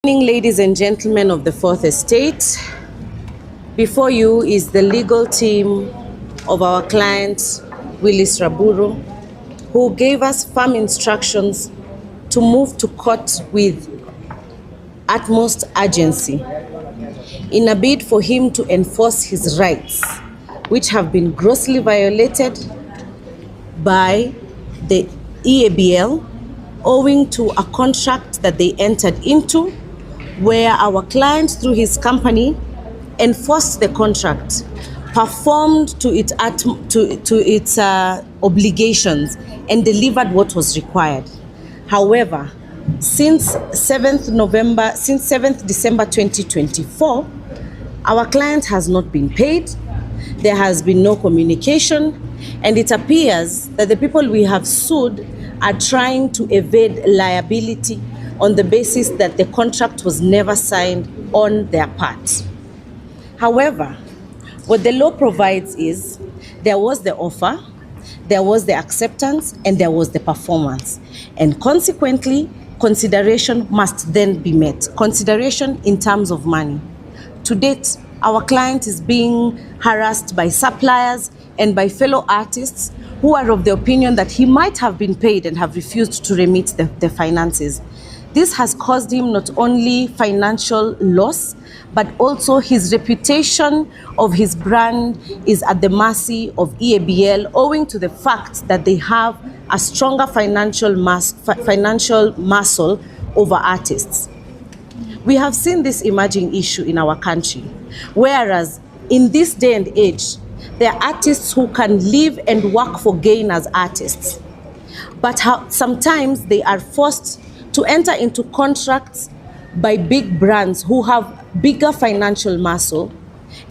Good evening, ladies and gentlemen of the Fourth Estate. Before you is the legal team of our client, Willis Raburu, who gave us firm instructions to move to court with utmost urgency in a bid for him to enforce his rights, which have been grossly violated by the EABL owing to a contract that they entered into, where our client, through his company, enforced the contract, performed to its obligations, and delivered what was required. However, since 7th December 2024, our client has not been paid. There has been no communication, and it appears that the people we have sued are trying to evade liability on the basis that the contract was never signed on their part. However, what the law provides is there was the offer, there was the acceptance, and there was the performance. And consequently, consideration must then be met. Consideration in terms of money. To date, our client is being harassed by suppliers and by fellow artists who are of the opinion that he might have been paid and have refused to remit the finances. This has caused him not only financial loss, but also his reputation of his brand is at the mercy of EABL, owing to the fact that they have a stronger financial muscle over artists. We have seen this emerging issue in our country, whereas in this day and age, there are artists who can live and work for gain as artists, but sometimes they are forced to enter into contracts by big brands who have bigger financial muscle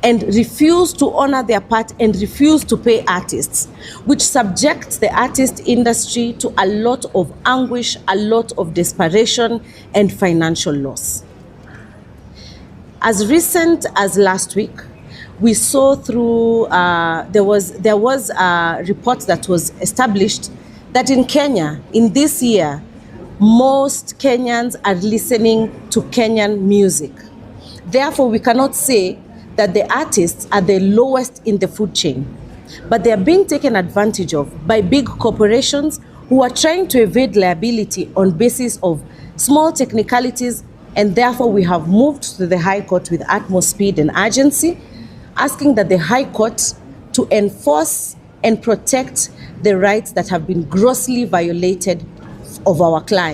and refuse to honor their part and refuse to pay artists, which subjects the artist industry to a lot of anguish, a lot of desperation, and financial loss. As recent as last week, we saw through, there was a report that was established that in Kenya, in this year, most Kenyans are listening to Kenyan music. Therefore, we cannot say that the artists are the lowest in the food chain, but they are being taken advantage of by big corporations who are trying to evade liability on basis of small technicalities, and therefore we have moved to the High Court with utmost speed and urgency, asking that the High Court to enforce and protect the rights that have been grossly violated of our clients.